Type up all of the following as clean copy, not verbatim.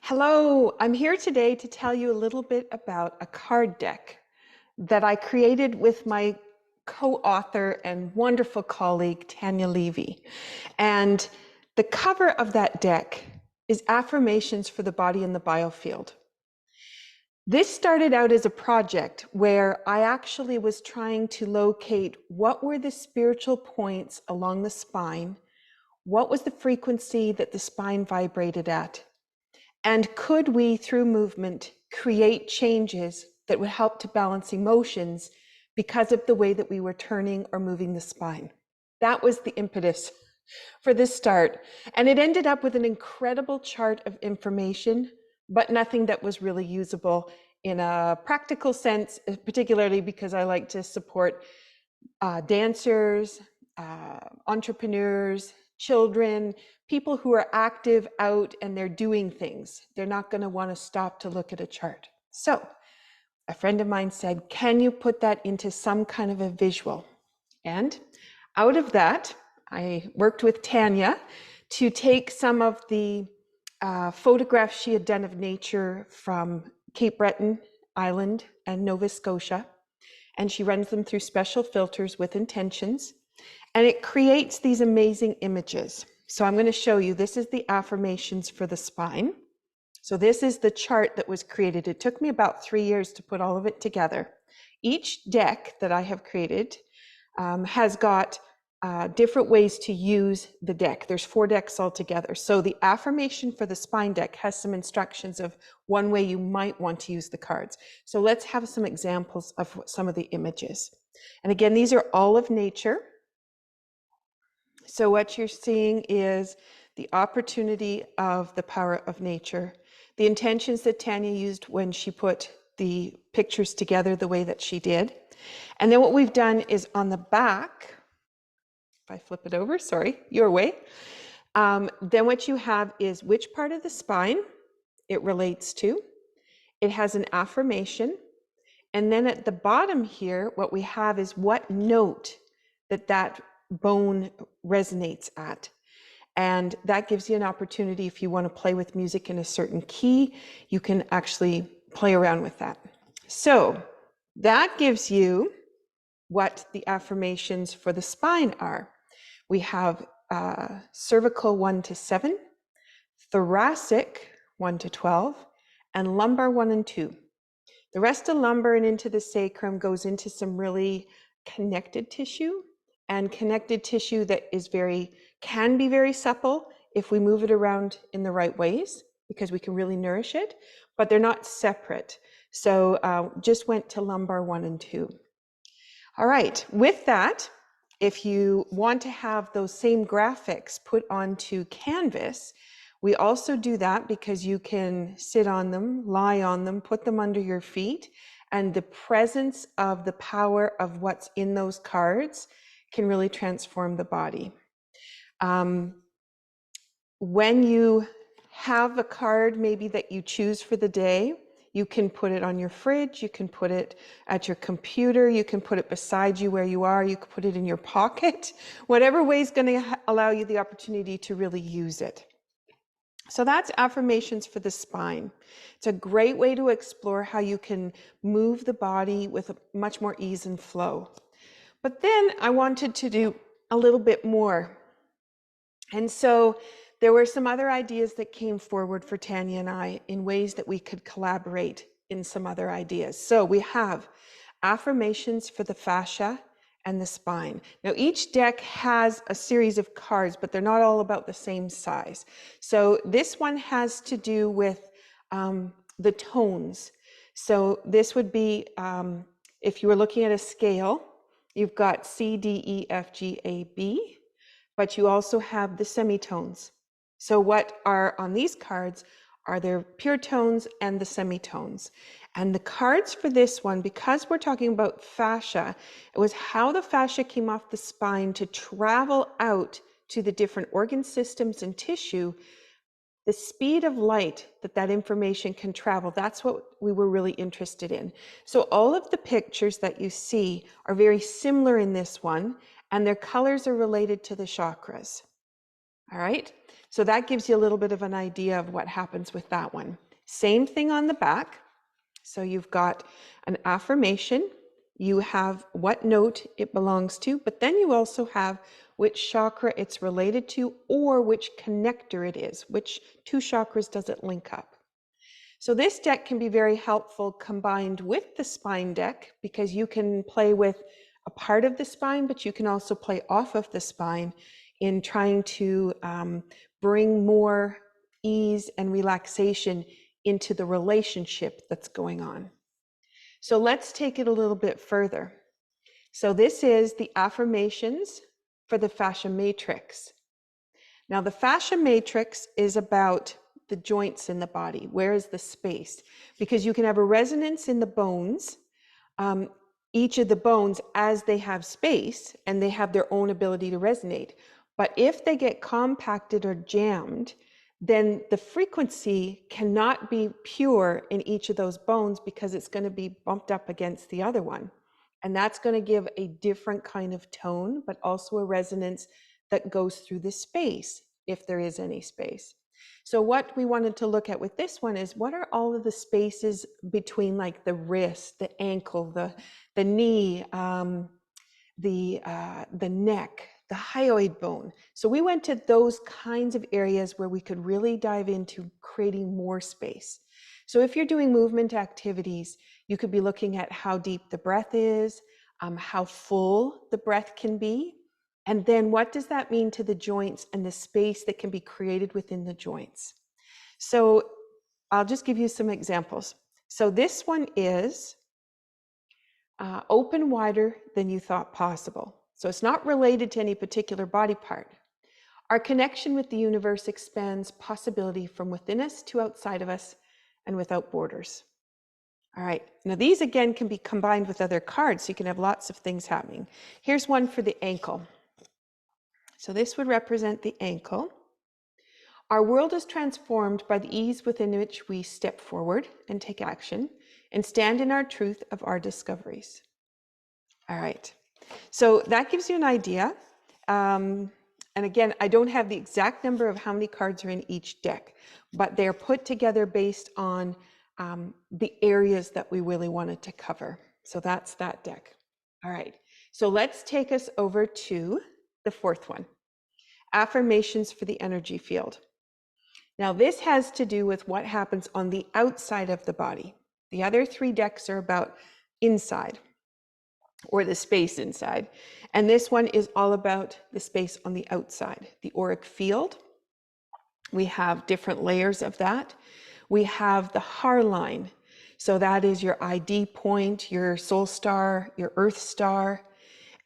Hello, I'm here today to tell you a little bit about a card deck that I created with my co-author and wonderful colleague, Tanya Levy. And the cover of that deck is Affirmations for the Body and the BioField. This started out as a project where I actually was trying to locate what were the spiritual points along the spine, what was the frequency that the spine vibrated at, and could we, through movement, create changes that would help to balance emotions because of the way that we were turning or moving the spine? That was the impetus for this start. And it ended up with an incredible chart of information, but nothing that was really usable in a practical sense, particularly because I like to support dancers, entrepreneurs, children, people who are active out and they're doing things. They're not going to want to stop to look at a chart. So a friend of mine said, can you put that into some kind of a visual? And out of that, I worked with Tanya to take some of the photographs she had done of nature from Cape Breton Island and Nova Scotia, and she runs them through special filters with intentions, and it creates these amazing images. So I'm going to show you, this is the affirmations for the spine. So this is the chart that was created. It took me about 3 years to put all of it together. Each deck that I have created has got different ways to use the deck. There's 4 decks altogether. So the affirmation for the spine deck has some instructions of one way you might want to use the cards. So let's have some examples of some of the images. And again, these are all of nature. So what you're seeing is the opportunity of the power of nature, the intentions that Tanya used when she put the pictures together the way that she did. And then what we've done is on the back, if I flip it over, sorry, your way, then what you have is which part of the spine it relates to. It has an affirmation. And then at the bottom here, what we have is what note that bone resonates at. And that gives you an opportunity, if you want to play with music in a certain key, you can actually play around with that. So that gives you what the affirmations for the spine are. We have cervical 1 to 7, thoracic 1 to 12, and lumbar 1 and 2. The rest of lumbar and into the sacrum goes into some really connected tissue, and connected tissue that is can be very supple if we move it around in the right ways, because we can really nourish it, but they're not separate. So just went to lumbar 1 and 2. All right, with that, if you want to have those same graphics put onto canvas, we also do that because you can sit on them, lie on them, put them under your feet, and the presence of the power of what's in those cards can really transform the body. When you have a card maybe that you choose for the day, you can put it on your fridge, you can put it at your computer, you can put it beside you where you are, you can put it in your pocket, whatever way is going to allow you the opportunity to really use it. So that's affirmations for the spine. It's a great way to explore how you can move the body with much more ease and flow. But then I wanted to do a little bit more. And so there were some other ideas that came forward for Tanya and I in ways that we could collaborate in some other ideas. So we have affirmations for the fascia and the spine. Now each deck has a series of cards, but they're not all about the same size. So this one has to do with the tones. So this would be, if you were looking at a scale, you've got C, D, E, F, G, A, B, but you also have the semitones. So what are on these cards are their pure tones and the semitones. And the cards for this one, because we're talking about fascia, it was how the fascia came off the spine to travel out to the different organ systems and tissue. The speed of light that information can travel, that's what we were really interested in. So all of the pictures that you see are very similar in this one, and their colors are related to the chakras. All right, So that gives you a little bit of an idea of what happens with that one. Same thing on the back. So you've got an affirmation, you have what note it belongs to, but then you also have which chakra it's related to or which connector it is, which two chakras does it link up. So this deck can be very helpful combined with the spine deck because you can play with a part of the spine, but you can also play off of the spine in trying to bring more ease and relaxation into the relationship that's going on. So let's take it a little bit further. So this is the affirmations for the fascia matrix. Now the fascia matrix is about the joints in the body. Where is the space? Because you can have a resonance in the bones, each of the bones as they have space and they have their own ability to resonate. But if they get compacted or jammed, then the frequency cannot be pure in each of those bones because it's going to be bumped up against the other one. And that's going to give a different kind of tone, but also a resonance that goes through the space, if there is any space. So what we wanted to look at with this one is what are all of the spaces between like the wrist, the ankle, the knee, the neck, the hyoid bone. So we went to those kinds of areas where we could really dive into creating more space. So if you're doing movement activities, you could be looking at how deep the breath is, how full the breath can be, and then what does that mean to the joints and the space that can be created within the joints. So I'll just give you some examples. So this one is open wider than you thought possible. So it's not related to any particular body part. Our connection with the universe expands possibility from within us to outside of us and without borders. All right, now these again can be combined with other cards, so you can have lots of things happening. Here's one for the ankle. So this would represent the ankle. Our world is transformed by the ease within which we step forward and take action and stand in our truth of our discoveries. All right, so that gives you an idea. And again, I don't have the exact number of how many cards are in each deck, but they're put together based on the areas that we really wanted to cover. So that's that deck. All right, so let's take us over to the fourth one, affirmations for the energy field. Now this has to do with what happens on the outside of the body. The other three decks are about inside, or the space inside. And this one is all about the space on the outside, the auric field. We have different layers of that. We have the Har line. So that is your ID point, your soul star, your earth star.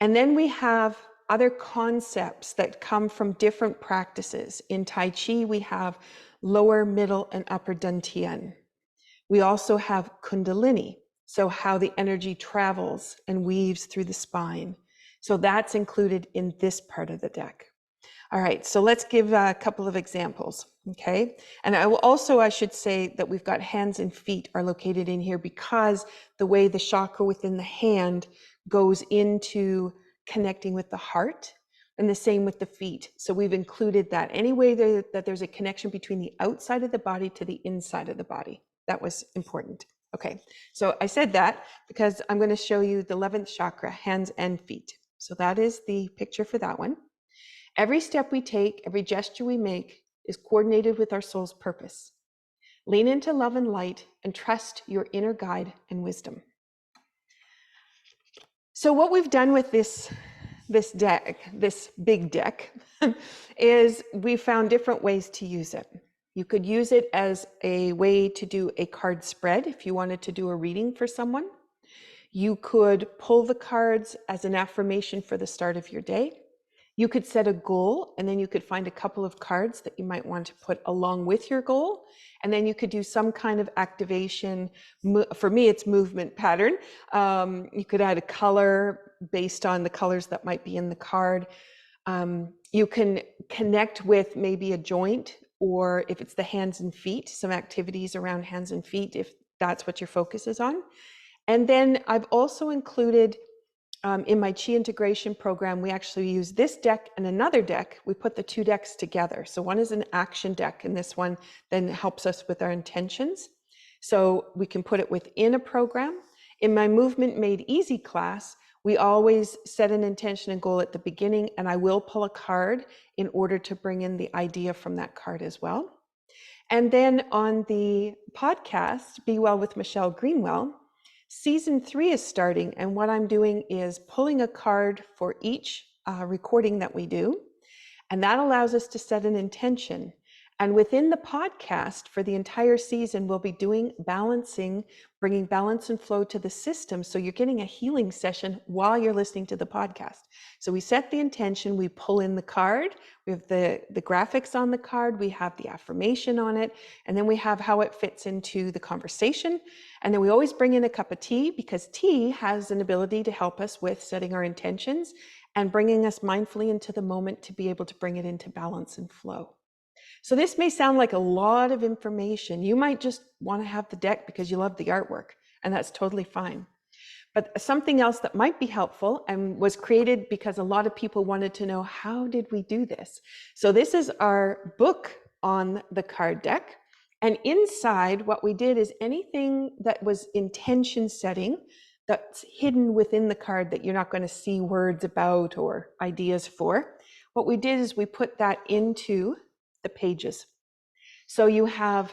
And then we have other concepts that come from different practices. In Tai Chi, we have lower, middle, and upper dantian. We also have Kundalini, so how the energy travels and weaves through the spine. So that's included in this part of the deck. All right, so let's give a couple of examples, okay? And I should say that we've got hands and feet are located in here because the way the chakra within the hand goes into connecting with the heart, and the same with the feet. So we've included that. Any way that there's a connection between the outside of the body to the inside of the body. That was important. Okay, so I said that because I'm going to show you the 11th chakra, hands and feet. So that is the picture for that one. Every step we take, every gesture we make is coordinated with our soul's purpose. Lean into love and light and trust your inner guide and wisdom. So what we've done with this deck, this big deck, is we found different ways to use it. You could use it as a way to do a card spread if you wanted to do a reading for someone. You could pull the cards as an affirmation for the start of your day. You could set a goal, and then you could find a couple of cards that you might want to put along with your goal. And then you could do some kind of activation. For me, it's movement pattern. You could add a color based on the colors that might be in the card. You can connect with maybe a joint, or if it's the hands and feet, some activities around hands and feet, if that's what your focus is on. And then I've also included in my Qi integration program, we actually use this deck and another deck. We put the two decks together. So one is an action deck, and this one then helps us with our intentions. So we can put it within a program. In my Movement Made Easy class, we always set an intention and goal at the beginning, and I will pull a card in order to bring in the idea from that card as well. And then on the podcast, Be Well with Michelle Greenwell, Season 3 is starting, and what I'm doing is pulling a card for each recording that we do, and that allows us to set an intention. And within the podcast for the entire season, we'll be doing balancing, bringing balance and flow to the system. So you're getting a healing session while you're listening to the podcast. So we set the intention, we pull in the card, we have the graphics on the card, we have the affirmation on it, and then we have how it fits into the conversation. And then we always bring in a cup of tea, because tea has an ability to help us with setting our intentions and bringing us mindfully into the moment to be able to bring it into balance and flow. So this may sound like a lot of information. You might just want to have the deck because you love the artwork, and that's totally fine. But something else that might be helpful, and was created because a lot of people wanted to know, how did we do this? So this is our book on the card deck. And inside, what we did is anything that was intention setting that's hidden within the card that you're not going to see words about or ideas for, what we did is we put that into the pages. So you have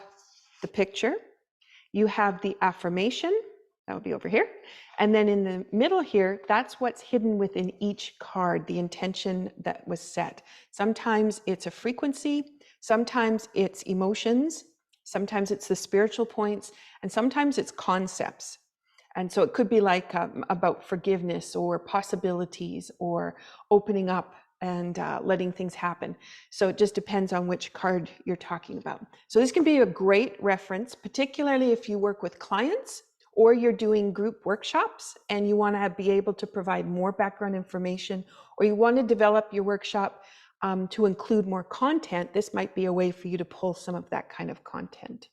the picture, you have the affirmation, that would be over here, and then in the middle here, that's what's hidden within each card, the intention that was set. Sometimes it's a frequency, sometimes it's emotions, sometimes it's the spiritual points, and sometimes it's concepts. And so it could be like about forgiveness or possibilities or opening up and letting things happen. So it just depends on which card you're talking about. So this can be a great reference, particularly if you work with clients or you're doing group workshops and you want to be able to provide more background information, or you want to develop your workshop to include more content. This might be a way for you to pull some of that kind of content.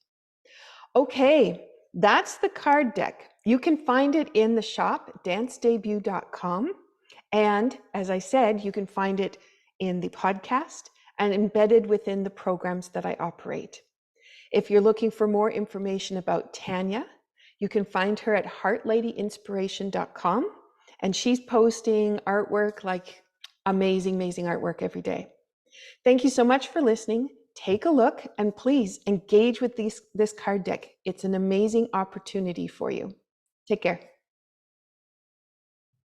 Okay, that's the card deck. You can find it in the shop, dancedebut.com. And as I said, you can find it in the podcast and embedded within the programs that I operate. If you're looking for more information about Tanya, you can find her at heartladyinspiration.com. And she's posting artwork, like amazing, amazing artwork every day. Thank you so much for listening. Take a look and please engage with this card deck. It's an amazing opportunity for you. Take care.